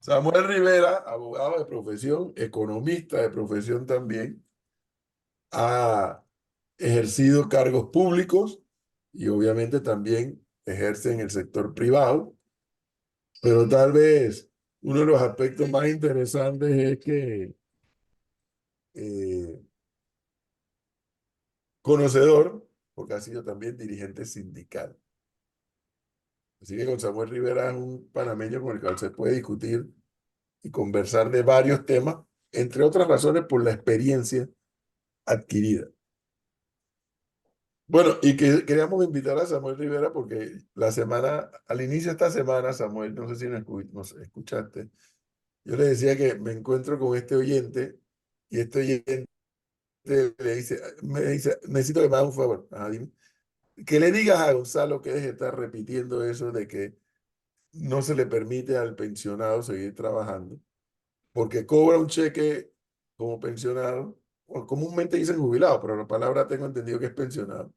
Samuel Rivera, abogado de profesión, economista de profesión también, ha ejercido cargos públicos y obviamente también ejerce en el sector privado, pero tal vez uno de los aspectos más interesantes es que eh, conocedor, porque ha sido también dirigente sindical. Así que con Samuel Rivera es un panameño con el cual se puede discutir y conversar de varios temas, entre otras razones por la experiencia adquirida. Bueno, y que queríamos invitar a Samuel Rivera porque al inicio de esta semana, Samuel, no sé si nos escuchaste, yo le decía que me encuentro con este oyente y este oyente me dice, necesito que me haga un favor. Ajá, dime. Que le digas a Gonzalo que deje de estar repitiendo eso de que no se le permite al pensionado seguir trabajando porque cobra un cheque como pensionado, o comúnmente dicen jubilado, pero la palabra tengo entendido que es pensionado,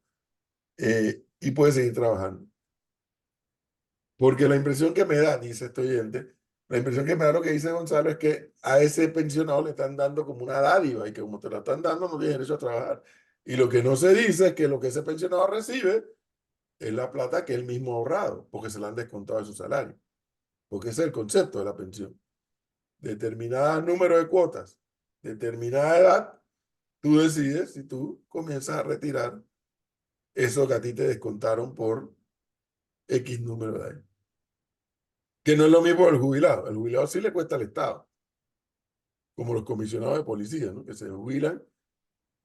y puede seguir trabajando. Porque la impresión que me da, dice este oyente, la impresión que me da lo que dice Gonzalo es que a ese pensionado le están dando como una dádiva y que como te la están dando no tiene derecho a trabajar. Y lo que no se dice es que lo que ese pensionado recibe es la plata que él mismo ha ahorrado, porque se la han descontado de su salario. Porque ese es el concepto de la pensión. Determinada número de cuotas, determinada edad, tú decides si tú comienzas a retirar eso que a ti te descontaron por X número de años. Que no es lo mismo el jubilado. El jubilado sí le cuesta al Estado, como los comisionados de policía, ¿no? Que se jubilan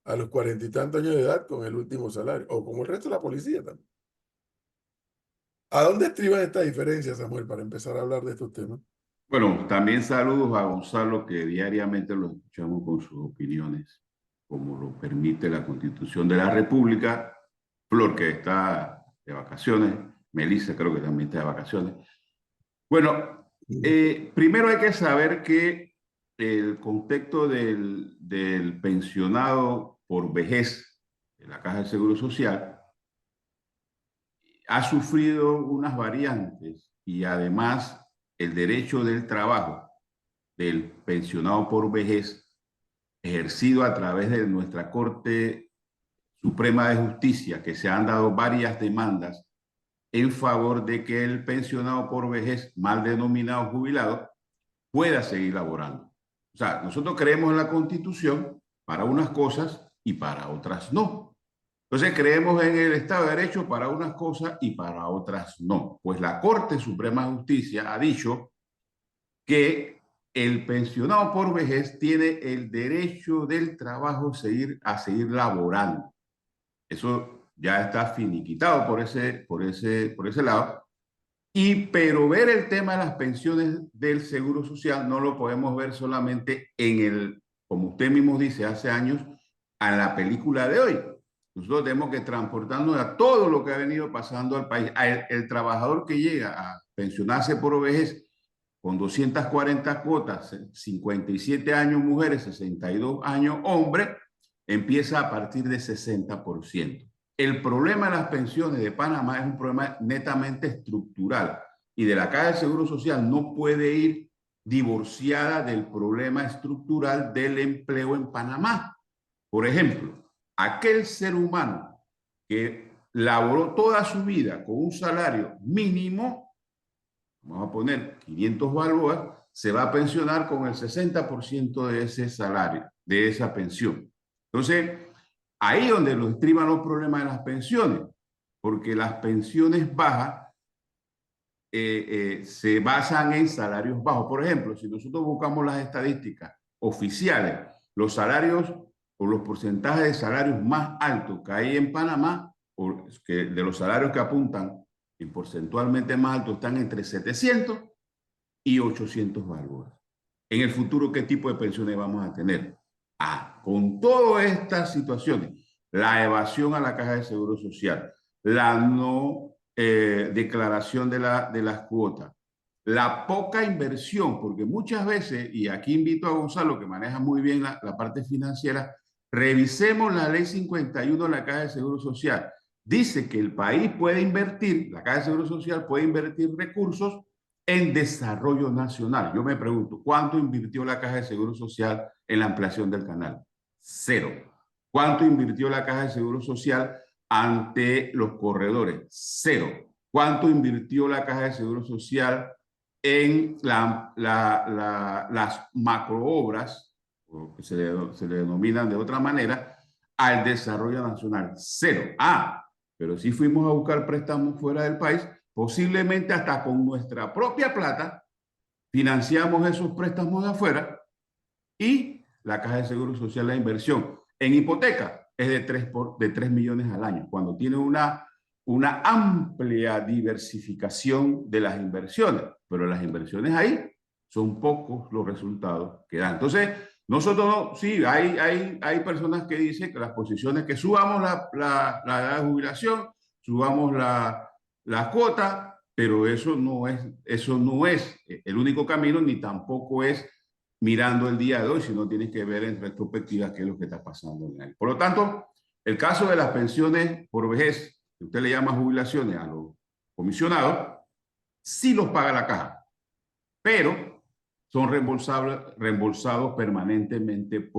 a los 40 y tantos años de edad con el último salario, o como el resto de la policía también. ¿A dónde estriban estas diferencias, Samuel, para empezar a hablar de estos temas? Bueno, también saludos a Gonzalo, que diariamente lo escuchamos con sus opiniones, como lo permite la Constitución de la República. Flor, que está de vacaciones. Melissa, creo que también está de vacaciones. Bueno, primero hay que saber que el contexto del pensionado por vejez de la Caja de Seguro Social ha sufrido unas variantes y además el derecho del trabajo del pensionado por vejez ejercido a través de nuestra Corte Suprema de Justicia, que se han dado varias demandas en favor de que el pensionado por vejez, mal denominado jubilado, pueda seguir laborando. O sea, nosotros creemos en la Constitución para unas cosas y para otras no. Entonces creemos en el Estado de Derecho para unas cosas y para otras no. Pues la Corte Suprema de Justicia ha dicho que el pensionado por vejez tiene el derecho del trabajo a seguir laborando. Eso ya está finiquitado por ese lado. Pero ver el tema de las pensiones del Seguro Social no lo podemos ver solamente como usted mismo dice, hace años, a la película de hoy. Nosotros tenemos que transportarnos a todo lo que ha venido pasando al país. El trabajador que llega a pensionarse por vejez con 240 cuotas, 57 años mujeres, 62 años hombres, empieza a partir de 60%. El problema de las pensiones de Panamá es un problema netamente estructural y de la Caja de Seguro Social no puede ir divorciada del problema estructural del empleo en Panamá. Por ejemplo, aquel ser humano que laboró toda su vida con un salario mínimo, vamos a poner 500 balboas, se va a pensionar con el 60% de ese salario, de esa pensión. Entonces, ahí es donde nos estriban los problemas de las pensiones, porque las pensiones bajas se basan en salarios bajos. Por ejemplo, si nosotros buscamos las estadísticas oficiales, los salarios o los porcentajes de salarios más altos que hay en Panamá, o que de los salarios que apuntan en porcentualmente más altos, están entre 700 y 800 balboas. En el futuro, ¿qué tipo de pensiones vamos a tener? Con todas estas situaciones, la evasión a la Caja de Seguro Social, la no declaración de las cuotas, la poca inversión, porque muchas veces, y aquí invito a Gonzalo, que maneja muy bien la parte financiera, revisemos la ley 51 de la Caja de Seguro Social. Dice que el país puede invertir, la Caja de Seguro Social puede invertir recursos en desarrollo nacional. Yo me pregunto, ¿cuánto invirtió la Caja de Seguro Social en la ampliación del canal? Cero. ¿Cuánto invirtió la Caja de Seguro Social ante los corredores? Cero. ¿Cuánto invirtió la Caja de Seguro Social en las macroobras, o que se le denominan de otra manera, al desarrollo nacional? Cero. Pero sí fuimos a buscar préstamos fuera del país, posiblemente hasta con nuestra propia plata, financiamos esos préstamos de afuera y la Caja de Seguro Social, la inversión en hipoteca es de 3 millones al año, cuando tiene una amplia diversificación de las inversiones, pero las inversiones ahí son pocos los resultados que dan. Entonces, nosotros no, sí, hay personas que dicen que las posiciones, que subamos la edad de jubilación, subamos la cuota, pero eso no es el único camino, ni tampoco es mirando el día de hoy, sino tienes que ver en retrospectiva qué es lo que está pasando en él. Por lo tanto, el caso de las pensiones por vejez, que usted le llama jubilaciones a los comisionados, sí los paga la caja, pero son reembolsados permanentemente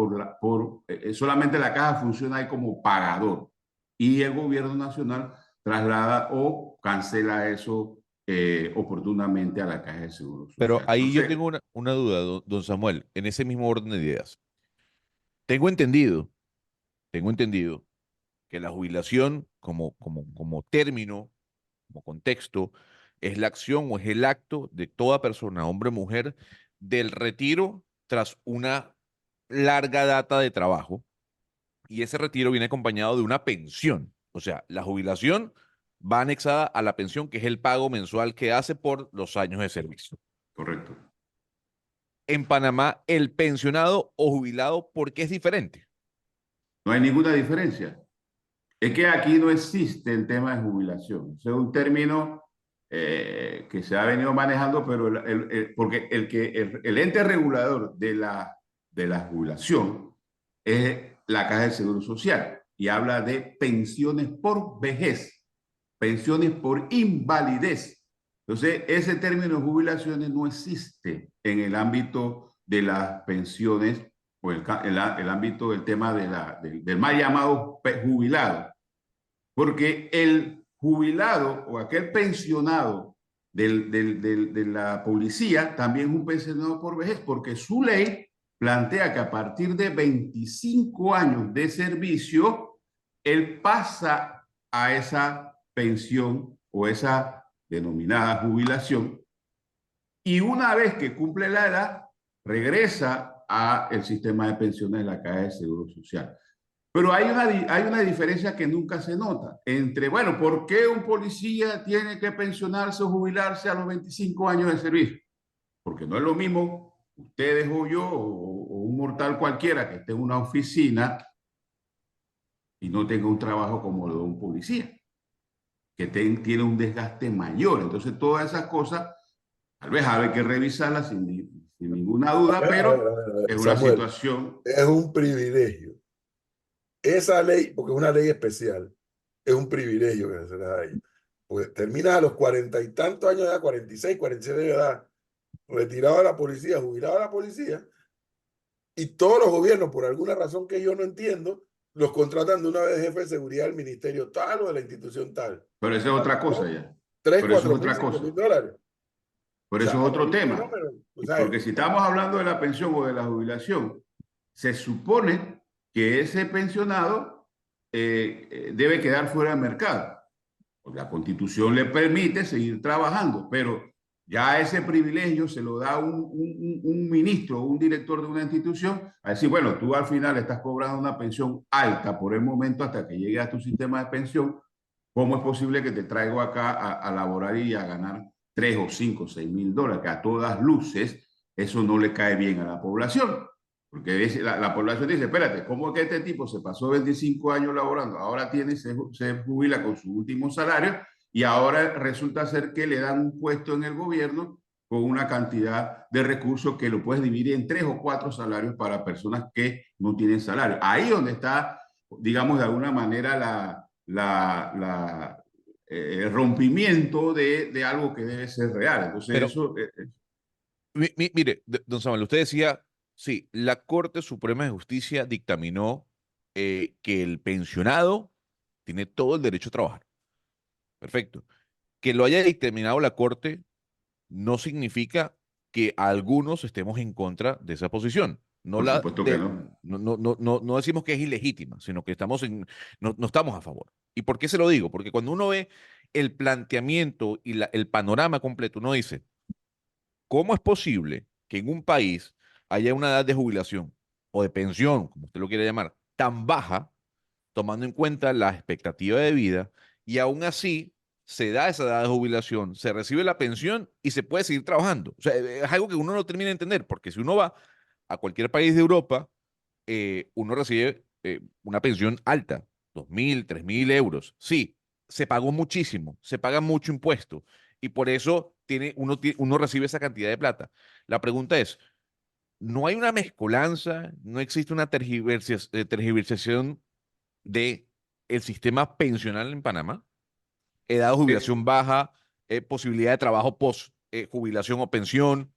solamente la caja funciona ahí como pagador y el gobierno nacional traslada o cancela eso oportunamente a la Caja de Seguro Pero Social. ahí yo Entonces, tengo una duda, don Samuel, en ese mismo orden de ideas. Tengo entendido que la jubilación como término, como contexto, es la acción o es el acto de toda persona, hombre o mujer, del retiro tras una larga data de trabajo, y ese retiro viene acompañado de una pensión. O sea, la jubilación va anexada a la pensión, que es el pago mensual que hace por los años de servicio. correcto. En Panamá, el pensionado o jubilado, ¿por qué es diferente? No hay ninguna diferencia. Es que aquí no existe el tema de jubilación. Es un término que se ha venido manejando, pero porque el ente regulador de la jubilación es la Caja de Seguro Social y habla de pensiones por vejez, pensiones por invalidez. Entonces, ese término de jubilaciones no existe en el ámbito de las pensiones o el ámbito del tema del mal llamado jubilado, porque el jubilado o aquel pensionado de la policía también es un pensionado por vejez, porque su ley plantea que a partir de 25 años de servicio, él pasa a esa pensión o esa denominada jubilación, y una vez que cumple la edad, regresa al sistema de pensiones de la Caja de Seguro Social. Pero hay una diferencia que nunca se nota entre, bueno, ¿por qué un policía tiene que pensionarse o jubilarse a los 25 años de servicio? Porque no es lo mismo ustedes o yo o un mortal cualquiera que esté en una oficina y no tenga un trabajo como lo de un policía, que tiene un desgaste mayor. Entonces, todas esas cosas, tal vez hay que revisarlas sin ninguna duda, pero es una Samuel, situación. es un privilegio. Esa ley, porque es una ley especial, es un privilegio que se le da a ellos. Pues terminas a los 40 y tantos años de edad, 46, 47 de edad, retirado de la policía, jubilado de la policía, y todos los gobiernos, por alguna razón que yo no entiendo, los contratan de una vez jefe de seguridad del ministerio tal o de la institución tal. Pero eso es otra cosa ya. 3, Pero eso es 4 mil, otra 5 cosa. mil dólares. Pero O sea, eso es para mí otro es un tema. fenómeno. O sea, Porque si estamos hablando de la pensión o de la jubilación, se supone que ese pensionado debe quedar fuera del mercado. Porque la Constitución le permite seguir trabajando, pero ya ese privilegio se lo da un ministro o un director de una institución a decir, bueno, tú al final estás cobrando una pensión alta por el momento hasta que llegue a tu sistema de pensión. ¿Cómo es posible que te traigo acá a laborar y a ganar 3 o 5 o 6 mil dólares? Que a todas luces eso no le cae bien a la población. Porque la población dice, espérate, ¿cómo es que este tipo se pasó 25 años laborando? Ahora se jubila con su último salario y ahora resulta ser que le dan un puesto en el gobierno con una cantidad de recursos que lo puedes dividir en 3 o 4 salarios para personas que no tienen salario. Ahí donde está, digamos, de alguna manera rompimiento de algo que debe ser real. Entonces, Pero eso... mire, don Samuel, usted decía, sí, la Corte Suprema de Justicia dictaminó que el pensionado tiene todo el derecho a trabajar. Perfecto. Que lo haya dictaminado la Corte no significa que algunos estemos en contra de esa posición. por supuesto que no. No decimos que es ilegítima, sino que no estamos a favor. ¿Y por qué se lo digo? Porque cuando uno ve el planteamiento y el panorama completo, uno dice, ¿cómo es posible que en un país haya una edad de jubilación o de pensión, como usted lo quiere llamar, tan baja, tomando en cuenta la expectativa de vida, y aún así se da esa edad de jubilación, se recibe la pensión y se puede seguir trabajando? O sea, es algo que uno no termina de entender, porque si uno va a cualquier país de Europa, uno recibe una pensión alta, 2.000, 3.000 euros. Sí, se pagó muchísimo, se paga mucho impuesto y por eso uno recibe esa cantidad de plata. La pregunta es, ¿no hay una mezcolanza, no existe una tergiversación de el sistema pensional en Panamá? Edad de Eh, jubilación baja, posibilidad de trabajo post jubilación o pensión.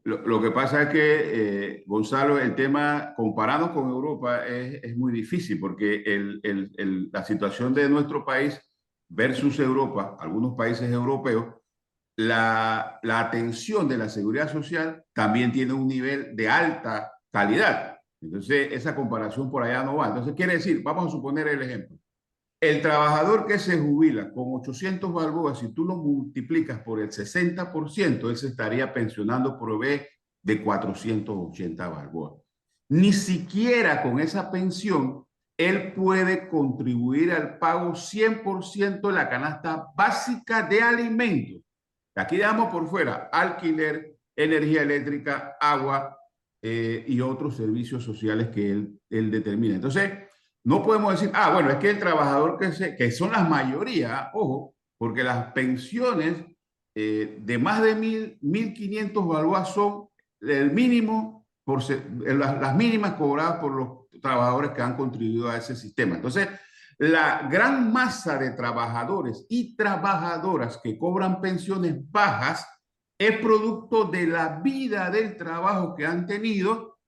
lo que pasa es que, Gonzalo, el tema, compararnos con Europa, es muy difícil porque la situación de nuestro país versus Europa, algunos países europeos, la atención de la seguridad social también tiene un nivel de alta calidad. Entonces, esa comparación por allá no va. Entonces, quiere decir, vamos a suponer el ejemplo. El trabajador que se jubila con 800 balboas, si tú lo multiplicas por el 60%, él se estaría pensionando por vez de 480 balboas. Ni siquiera con esa pensión, él puede contribuir al pago 100% de la canasta básica de alimentos. Aquí damos por fuera alquiler, energía eléctrica, agua y otros servicios sociales que él determina. Entonces, no podemos decir, bueno, es que el trabajador que son las mayoría, ojo, porque las pensiones de más de 1.500 balboas son el mínimo, las mínimas cobradas por los trabajadores que han contribuido a ese sistema. Entonces, la gran masa de trabajadores y trabajadoras que cobran pensiones bajas es producto de la vida del trabajo que han tenido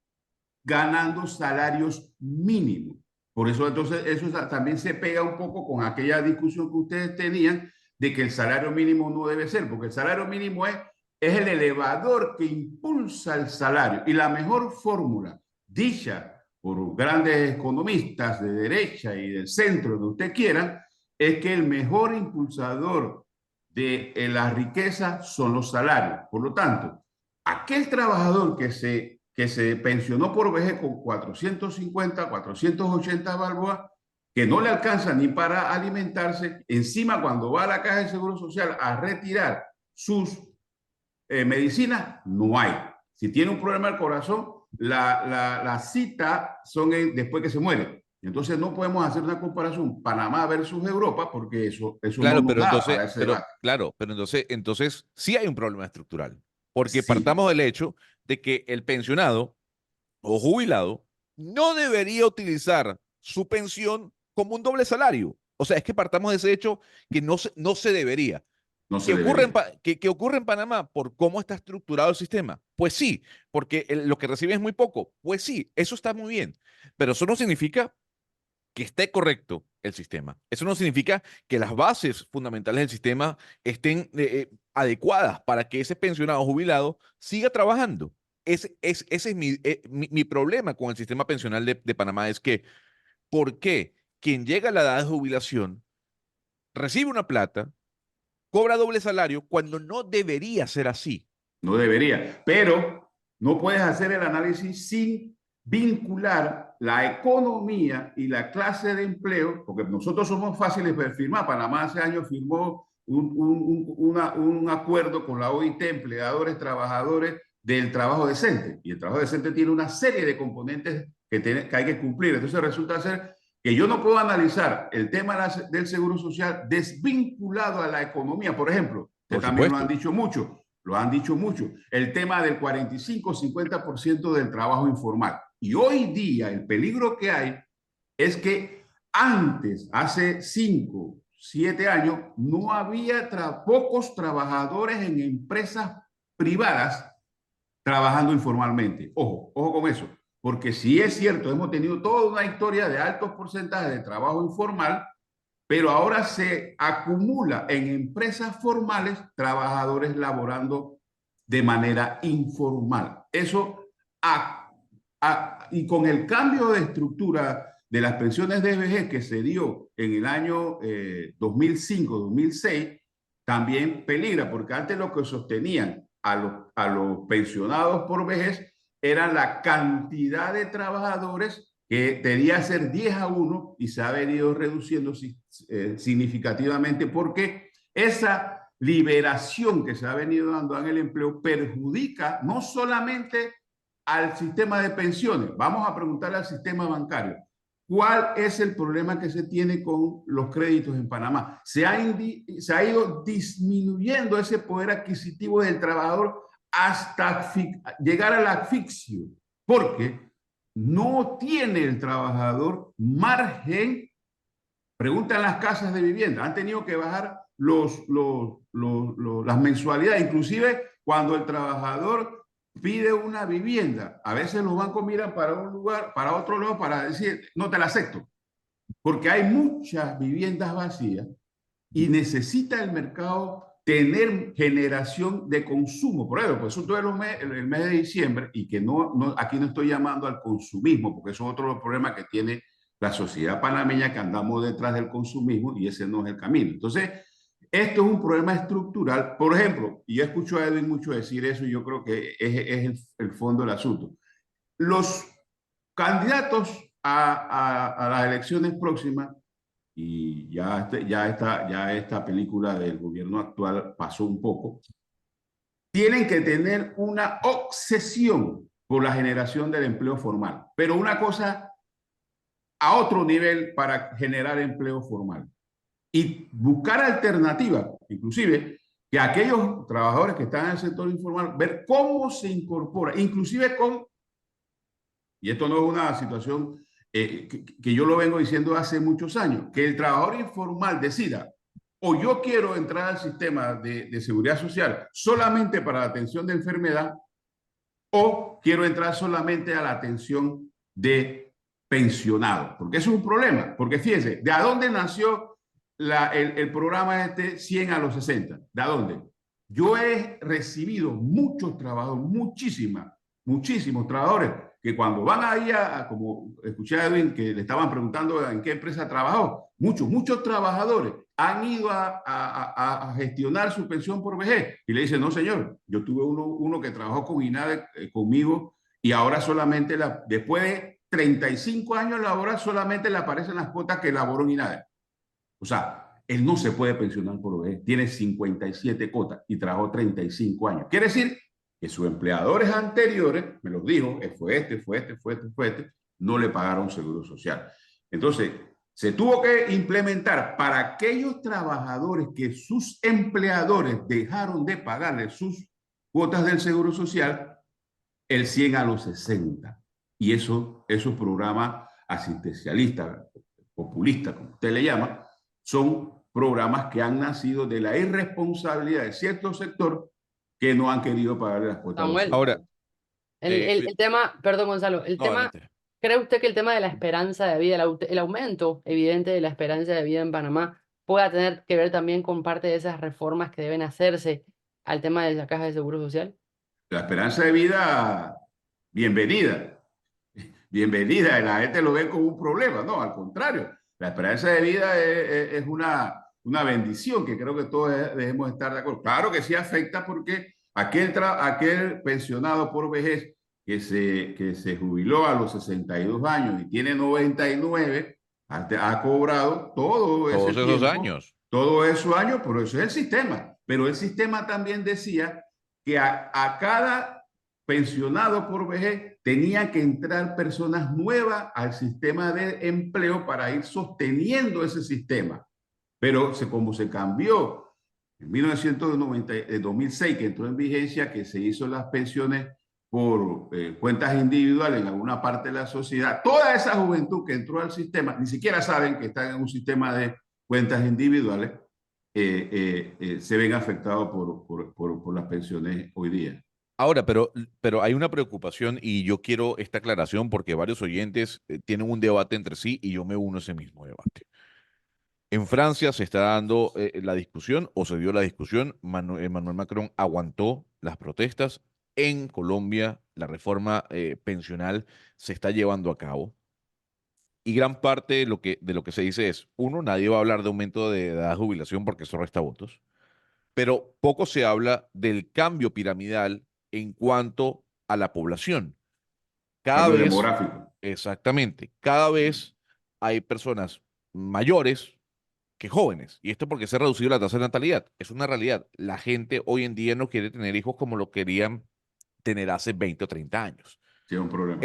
ganando salarios mínimos. Por eso, entonces, eso también se pega un poco con aquella discusión que ustedes tenían de que el salario mínimo no debe ser, porque el salario mínimo es el elevador que impulsa el salario. Y la mejor fórmula, dicha por grandes economistas de derecha y del centro, donde usted quiera, es que el mejor impulsador de la riqueza son los salarios. Por lo tanto, aquel trabajador que se pensionó por vejez con 450, 480 balboas, que no le alcanza ni para alimentarse, encima cuando va a la Caja de Seguro Social a retirar sus medicinas, no hay. Si tiene un problema del corazón, la cita son después que se muere. Entonces no podemos hacer una comparación Panamá versus Europa porque eso no Claro, nos da para ese debate. pero entonces sí hay un problema estructural, porque Sí, partamos del hecho de que el pensionado o jubilado no debería utilizar su pensión como un doble salario. O sea, es que partamos de ese hecho que no se debería. no ¿Qué se ocurre debería. qué ocurre en Panamá por cómo está estructurado el sistema? Pues sí, porque lo que recibe es muy poco. Pues sí, eso está muy bien, pero eso no significa que esté correcto el sistema. Eso no significa que las bases fundamentales del sistema estén adecuadas para que ese pensionado jubilado siga trabajando. Ese es mi problema con el sistema pensional de Panamá, es que, ¿por qué quien llega a la edad de jubilación recibe una plata, cobra doble salario cuando no debería ser así? No debería, pero no puedes hacer el análisis sin vincular la economía y la clase de empleo, porque nosotros somos fáciles de firmar. Panamá hace años firmó un acuerdo con la OIT, empleadores, trabajadores, del trabajo decente. Y el trabajo decente tiene una serie de componentes que hay que cumplir. Entonces resulta ser que yo no puedo analizar el tema del seguro social desvinculado a la economía. Por ejemplo, Por ustedes también lo han supuesto. dicho mucho, el tema del 45-50% del trabajo informal. Y hoy día el peligro que hay es que antes, hace 5, 7 años no había pocos trabajadores en empresas privadas trabajando informalmente. Ojo, ojo con eso, porque sí es cierto, hemos tenido toda una historia de altos porcentajes de trabajo informal, pero ahora se acumula en empresas formales trabajadores laborando de manera informal. Eso, y con el cambio de estructura de las pensiones de vejez que se dio en el año 2005-2006, también peligra, porque antes lo que sostenían a los pensionados por vejez era la cantidad de trabajadores que debía ser 10-1 y se ha venido reduciendo significativamente porque esa liberación que se ha venido dando en el empleo perjudica no solamente al sistema de pensiones. Vamos a preguntarle al sistema bancario. ¿Cuál es el problema que se tiene con los créditos en Panamá? Se ha ido disminuyendo ese poder adquisitivo del trabajador hasta llegar al asfixio, porque no tiene el trabajador margen. Preguntan las casas de vivienda, han tenido que bajar las mensualidades, inclusive cuando el trabajador pide una vivienda, a veces los bancos miran para un lugar, para otro lado, para decir, no te la acepto, porque hay muchas viviendas vacías y necesita el mercado tener generación de consumo. Por ejemplo, pues eso todo el mes de diciembre, y que aquí no estoy llamando al consumismo, porque eso es otro problema que tiene la sociedad panameña, que andamos detrás del consumismo y ese no es el camino. Entonces, esto es un problema estructural. Por ejemplo, y yo escucho a Edwin mucho decir eso y yo creo que es el fondo del asunto. Los candidatos a las elecciones próximas, y ya esta película del gobierno actual pasó un poco, tienen que tener una obsesión por la generación del empleo formal, pero una cosa a otro nivel para generar empleo formal. Y buscar alternativas, inclusive que aquellos trabajadores que están en el sector informal, ver cómo se incorpora, inclusive y esto no es una situación que yo lo vengo diciendo hace muchos años, que el trabajador informal decida, o yo quiero entrar al sistema de seguridad social solamente para la atención de enfermedad, o quiero entrar solamente a la atención de pensionados, porque eso es un problema, porque fíjense, ¿de a dónde nació el programa 100 a los 60? ¿De dónde? Yo he recibido muchos trabajadores, muchísimos trabajadores, que cuando van ahí como escuché a Edwin, que le estaban preguntando en qué empresa trabajó, muchos trabajadores han ido a gestionar su pensión por vejez y le dicen, no señor, yo tuve uno que trabajó con INADE conmigo y ahora solamente, después de 35 años ahora solamente le aparecen las cuotas que elaboró en INADE. O sea, él no se puede pensionar por vejez. Tiene 57 cuotas y trabajó 35 años. Quiere decir que sus empleadores anteriores, me los dijo, fue este, no le pagaron seguro social. Entonces, se tuvo que implementar para aquellos trabajadores que sus empleadores dejaron de pagarle sus cuotas del seguro social, el 100 a los 60. Y esos programas asistencialistas, populistas, como usted le llama, son programas que han nacido de la irresponsabilidad de cierto sector que no han querido pagarle las cuotas. Samuel, Ahora, el tema, perdón Gonzalo, el no, tema, adelante. ¿cree usted que el tema de la esperanza de vida, el aumento evidente de la esperanza de vida en Panamá pueda tener que ver también con parte de esas reformas que deben hacerse al tema de la caja de seguro social? La esperanza de vida, bienvenida. Bienvenida, la gente lo ve como un problema, no, al contrario. La esperanza de vida es una bendición que creo que todos debemos estar de acuerdo. Claro que sí afecta porque aquel pensionado por vejez que se jubiló a los 62 años y tiene 99, ha cobrado Todos esos años. todos esos años, pero eso es el sistema. Pero el sistema también decía que a cada pensionado por vejez tenían que entrar personas nuevas al sistema de empleo para ir sosteniendo ese sistema. Pero como se cambió en 2006, que entró en vigencia, que se hizo las pensiones por cuentas individuales en alguna parte de la sociedad, toda esa juventud que entró al sistema ni siquiera saben que están en un sistema de cuentas individuales se ven afectados por las pensiones hoy día. Ahora, pero hay una preocupación y yo quiero esta aclaración porque varios oyentes tienen un debate entre sí y yo me uno a ese mismo debate. En Francia se está dando la discusión o se dio la discusión. Emmanuel Macron aguantó las protestas. En Colombia, la reforma pensional se está llevando a cabo. Y gran parte de lo que se dice es, uno, nadie va a hablar de aumento de edad de jubilación porque eso resta votos, pero poco se habla del cambio piramidal en cuanto a la población. Cada Cambio vez, demográfico. exactamente, cada vez hay personas mayores que jóvenes. Y esto porque se ha reducido la tasa de natalidad. Es una realidad. La gente hoy en día no quiere tener hijos como lo querían tener hace 20 o 30 años. Sí, es un problema.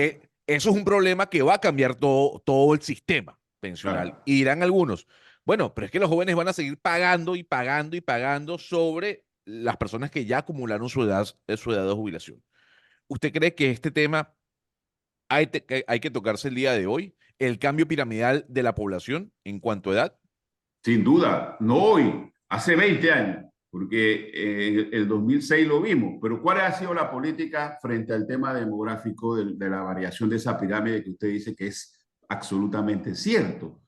Eso es un problema que va a cambiar todo el sistema pensional. Claro. Y dirán algunos, bueno, pero es que los jóvenes van a seguir pagando y pagando y pagando sobre las personas que ya acumularon su edad de jubilación. ¿Usted cree que este tema que hay que tocarse el día de hoy? ¿El cambio piramidal de la población en cuanto a edad? Sin duda, no hoy, hace 20 años, porque en el 2006 lo vimos, pero ¿cuál ha sido la política frente al tema demográfico de la variación de esa pirámide que usted dice que es absolutamente cierto?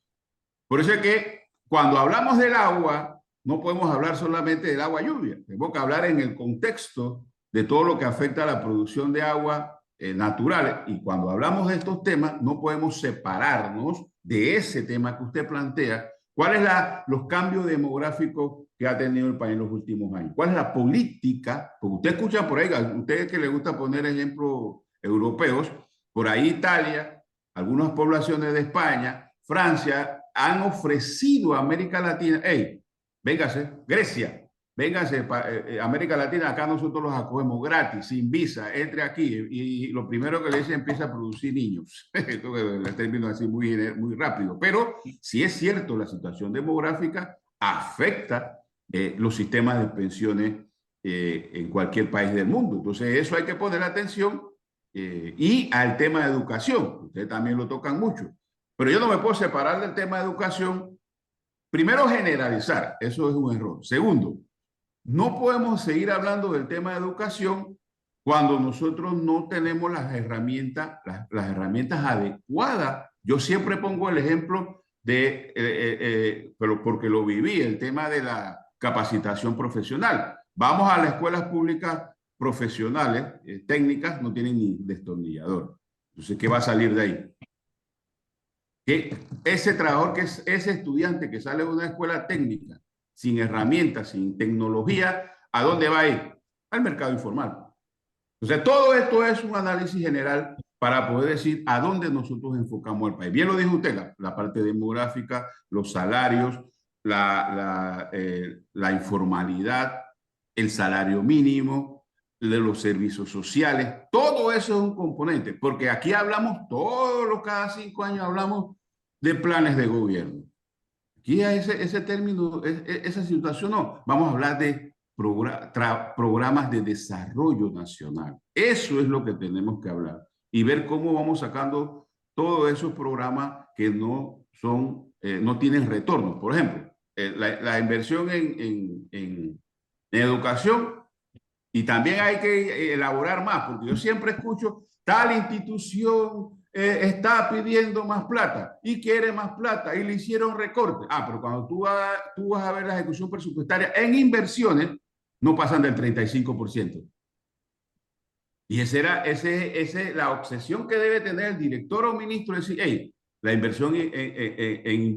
Por eso es que cuando hablamos del agua, no podemos hablar solamente del agua lluvia, tenemos que hablar en el contexto de todo lo que afecta a la producción de agua natural. Y cuando hablamos de estos temas, no podemos separarnos de ese tema que usted plantea. ¿Cuáles son los cambios demográficos que ha tenido el país en los últimos años? ¿Cuál es la política? Porque usted escucha por ahí, a ustedes que les gusta poner ejemplos europeos, por ahí Italia, algunas poblaciones de España, Francia, han ofrecido a América Latina, hey, véngase, Grecia, véngase, América Latina, acá nosotros los acogemos gratis, sin visa, entre aquí, y lo primero que le dicen, empieza a producir niños. Esto el término así muy rápido, pero sí es cierto, la situación demográfica afecta los sistemas de pensiones en cualquier país del mundo. Entonces, eso hay que poner atención y al tema de educación, ustedes también lo tocan mucho. Pero yo no me puedo separar del tema de educación. Primero, generalizar, eso es un error. Segundo, no podemos seguir hablando del tema de educación cuando nosotros no tenemos las herramientas adecuadas. Yo siempre pongo el ejemplo pero porque lo viví, el tema de la capacitación profesional. Vamos a las escuelas públicas profesionales, técnicas, no tienen ni destornillador. Entonces, ¿qué va a salir de ahí? Que ese trabajador, ese estudiante que sale de una escuela técnica, sin herramientas, sin tecnología, ¿a dónde va a ir? Al mercado informal. Entonces, todo esto es un análisis general para poder decir a dónde nosotros enfocamos el país. Bien lo dijo usted, la parte demográfica, los salarios, la informalidad, el salario mínimo, de los servicios sociales, todo eso es un componente, porque aquí hablamos cada 5 años hablamos de planes de gobierno. Aquí ese término, esa situación no, vamos a hablar de programas de desarrollo nacional. Eso es lo que tenemos que hablar y ver cómo vamos sacando todos esos programas que no tienen retorno. Por ejemplo, la inversión en educación. Y también hay que elaborar más, porque yo siempre escucho, tal institución está pidiendo más plata y quiere más plata y le hicieron recorte. Ah, pero cuando tú vas a ver la ejecución presupuestaria en inversiones, no pasan del 35%. Y esa es la obsesión que debe tener el director o ministro, decir, hey, la inversión, el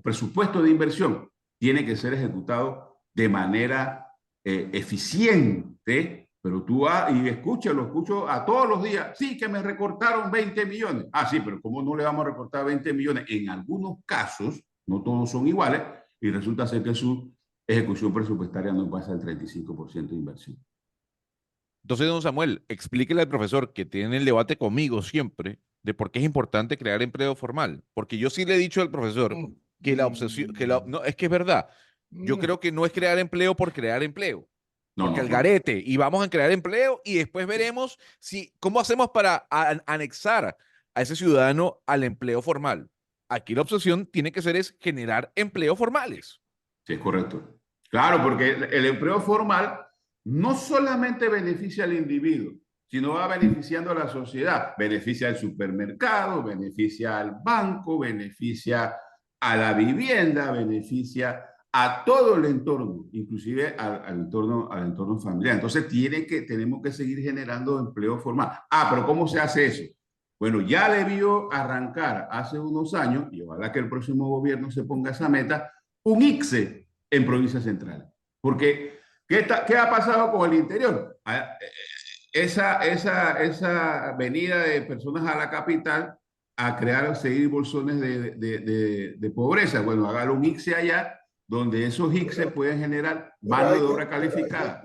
presupuesto de inversión tiene que ser ejecutado de manera eficiente, pero tú vas y lo escucho a todos los días, sí, que me recortaron 20 millones. Ah, sí, pero ¿cómo no le vamos a recortar 20 millones? En algunos casos, no todos son iguales, y resulta ser que su ejecución presupuestaria no pasa del 35% de inversión. Entonces, don Samuel, explíquele al profesor que tiene el debate conmigo siempre de por qué es importante crear empleo formal. Porque yo sí le he dicho al profesor que la obsesión, no, es que es verdad. Yo creo que no es crear empleo por crear empleo, porque al garete, y vamos a crear empleo y después veremos cómo hacemos para anexar a ese ciudadano al empleo formal. Aquí la obsesión tiene que ser es generar empleos formales. Sí, es correcto. Claro, porque el empleo formal no solamente beneficia al individuo, sino va beneficiando a la sociedad. Beneficia al supermercado, beneficia al banco, beneficia a la vivienda, beneficia a todo el entorno, inclusive al entorno familiar. Entonces tenemos que seguir generando empleo formal. Ah, pero ¿cómo se hace eso? Bueno, ya debió arrancar hace unos años, y ojalá que el próximo gobierno se ponga esa meta, un ICSE en provincias centrales. Porque, ¿qué ha pasado con el interior? Esa venida de personas a la capital a seguir bolsones de pobreza. Bueno, hágalo un ICSE allá, donde esos ICSE pueden generar mano de obra calificada.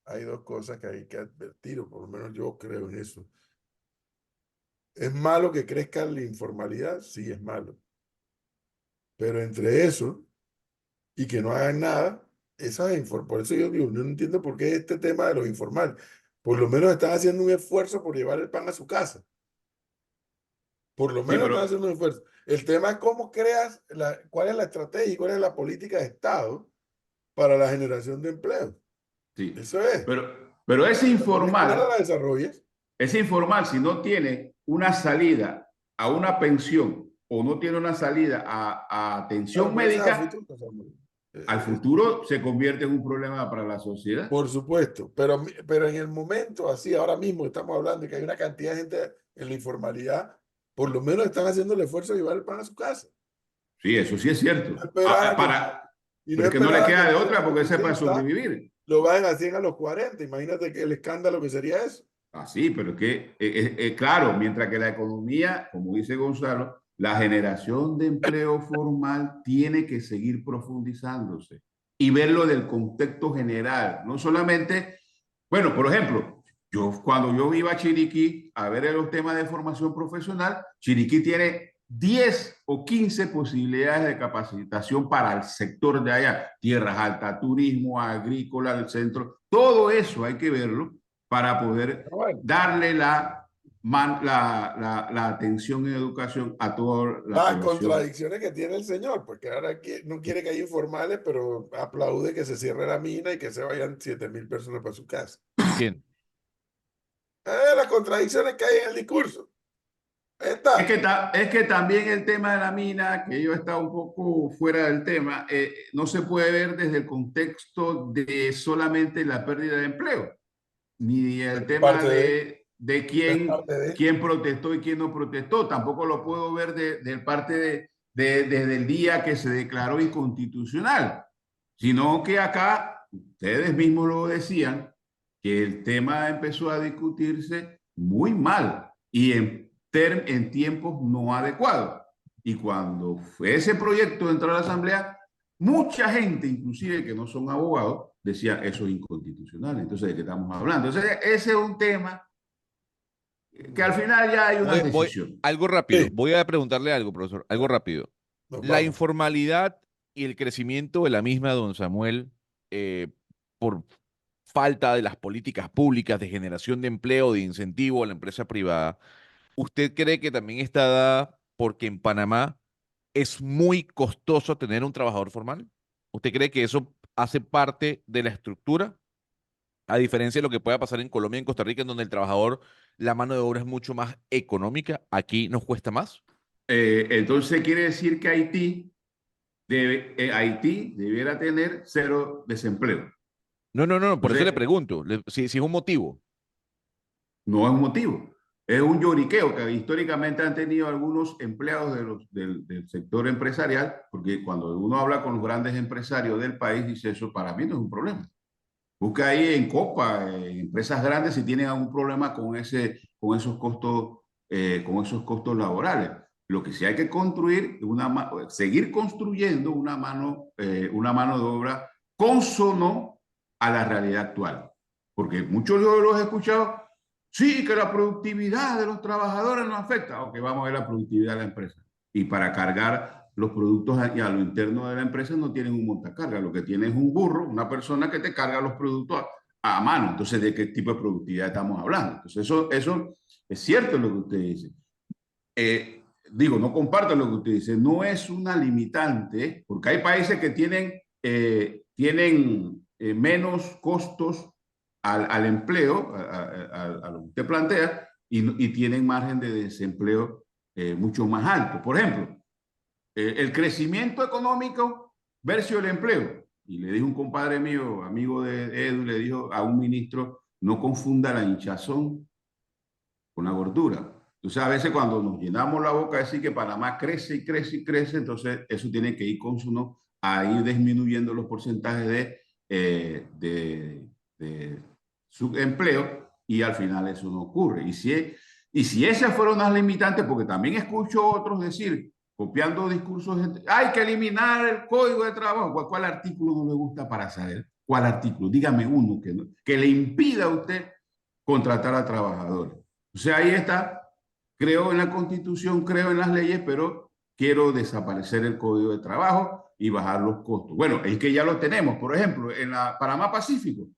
Hay dos cosas que hay que advertir, o por lo menos yo creo en eso. ¿Es malo que crezca la informalidad? Sí, es malo. Pero entre eso y que no hagan nada, por eso yo digo, no entiendo por qué este tema de los informales. Por lo menos están haciendo un esfuerzo por llevar el pan a su casa. Por lo Sí, menos están pero haciendo un esfuerzo. El tema es cómo creas, cuál es la estrategia y cuál es la política de Estado para la generación de empleo. sí, Eso es. pero ese ¿Cómo la informal, desarrolles? si no tiene una salida a una pensión o no tiene una salida a Claro, atención pero ese es a médica, futuro, Samuel. al futuro se convierte en un problema para la sociedad. Por supuesto, pero en el momento, así, ahora mismo estamos hablando de que hay una cantidad de gente en la informalidad, por lo menos están haciendo el esfuerzo de llevar el pan a su casa. Sí, eso sí es cierto. No esperar a que, y no Pero es que no le esperar a queda que de lleguen a otra los porque sepa 60, sobrevivir. lo vayan a 100 a los 40. Imagínate que el escándalo que sería eso. Ah, sí, pero es que, claro, mientras que la economía, como dice Gonzalo, la generación de empleo formal tiene que seguir profundizándose y verlo del contexto general, no solamente, bueno, por ejemplo, cuando yo iba a Chiriquí a ver los temas de formación profesional, Chiriquí tiene 10 o 15 posibilidades de capacitación para el sector de allá, tierras altas, turismo, agrícola, el centro, todo eso hay que verlo para poder Pero bueno, darle la atención en educación a toda la las población. contradicciones que tiene el señor, porque ahora no quiere que haya informales, pero aplaude que se cierre la mina y que se vayan 7.000 personas para su casa. ¿Quién? Las contradicciones que hay en el discurso. Ahí está. Es que también el tema de la mina, que yo he estado un poco fuera del tema, no se puede ver desde el contexto de solamente la pérdida de empleo, ni el Es tema parte de, de es parte de. quién protestó y quién no protestó. Tampoco lo puedo ver desde el día que se declaró inconstitucional, sino que acá, ustedes mismos lo decían, que el tema empezó a discutirse muy mal y en tiempos no adecuados. Y cuando ese proyecto entró a la Asamblea, mucha gente, inclusive que no son abogados, decía eso es inconstitucional. Entonces, ¿de qué estamos hablando? Entonces, ese es un tema que al final ya hay una decisión. Algo rápido. Sí, Voy a preguntarle algo, profesor. Algo rápido. nos La vamos. informalidad y el crecimiento de la misma, don Samuel, por falta de las políticas públicas de generación de empleo, de incentivo a la empresa privada, ¿usted cree que también está dada porque en Panamá es muy costoso tener un trabajador formal? ¿Usted cree que eso hace parte de la estructura? A diferencia de lo que pueda pasar en Colombia y en Costa Rica, en donde el trabajador, la mano de obra es mucho más económica, aquí nos cuesta más. Entonces, quiere decir que Haití debiera tener cero desempleo. No, no, no, por eso le Entonces, pregunto, si es un motivo. no es un motivo. Es un lloriqueo que históricamente han tenido algunos empleados del sector empresarial, porque cuando uno habla con los grandes empresarios del país, dice eso, para mí no es un problema. Busca ahí en Copa, en empresas grandes, si tienen algún problema con esos costos laborales. Lo que sí hay que construir, seguir construyendo una mano de obra consono a la realidad actual. Porque muchos yo los he escuchado, sí, que la productividad de los trabajadores nos afecta. Ok, vamos a ver la productividad de la empresa. Y para cargar los productos a lo interno de la empresa no tienen un montacarga, lo que tiene es un burro, una persona que te carga los productos a mano. Entonces, ¿de qué tipo de productividad estamos hablando? Entonces, eso es cierto lo que usted dice. digo, no comparto lo que usted dice, no es una limitante, porque hay países que tienen menos costos al empleo, a lo que usted plantea, y tienen margen de desempleo mucho más alto. Por ejemplo, el crecimiento económico versus el empleo. Y le dijo un compadre mío, amigo de Edu, le dijo a un ministro, no confunda la hinchazón con la gordura. Entonces, a veces cuando nos llenamos la boca de decir que Panamá crece y crece y crece, entonces eso tiene que ir con su a ir disminuyendo los porcentajes de su empleo y al final eso no ocurre. Y si esas fueron las limitantes, porque también escucho otros decir, copiando discursos, hay que eliminar el código de trabajo. ¿Cuál artículo no le gusta para saber? ¿Cuál artículo? Dígame uno que le impida a usted contratar a trabajadores. O sea, ahí está, creo en la Constitución, creo en las leyes, pero quiero desaparecer el Código de Trabajo y bajar los costos. Bueno, es que ya lo tenemos. Por ejemplo, en la Panamá Pacífico,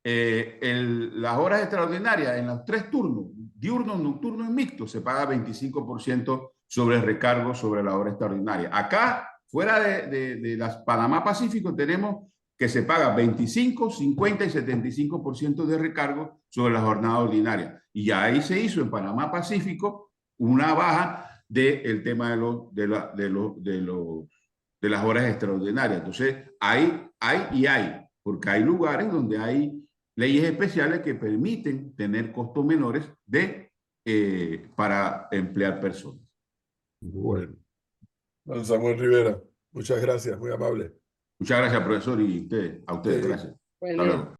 las horas extraordinarias en los 3 turnos, diurno, nocturno y mixto, se paga 25% sobre el recargo sobre la hora extraordinaria. Acá, fuera de las Panamá Pacífico, tenemos que se paga 25, 50 y 75% de recargo sobre la jornada ordinaria. Y ya ahí se hizo en Panamá Pacífico una baja del tema de las horas extraordinarias. Entonces, hay, porque hay lugares donde hay leyes especiales que permiten tener costos menores para emplear personas. Bueno, don Samuel Rivera, muchas gracias, muy amable. Muchas gracias, profesor, y a ustedes, Sí. gracias. Buen Hasta día. luego.